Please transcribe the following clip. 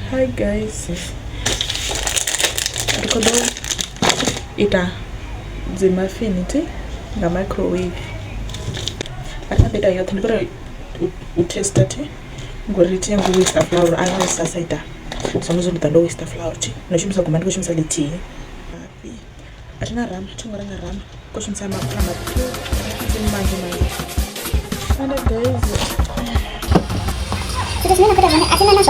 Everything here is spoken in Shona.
Hi guys, rekodo ita muffin nga microwave atapeta yote ndikora utesta ti ngori ti yangu waste flour ana sasa ita somuzo ndando waste flour ti noshimisa gumani koshimisa leti atina rama tungora na rama koshimisa mapama tu manje and guys Sudah sebenarnya aku dah banyak. Atina nak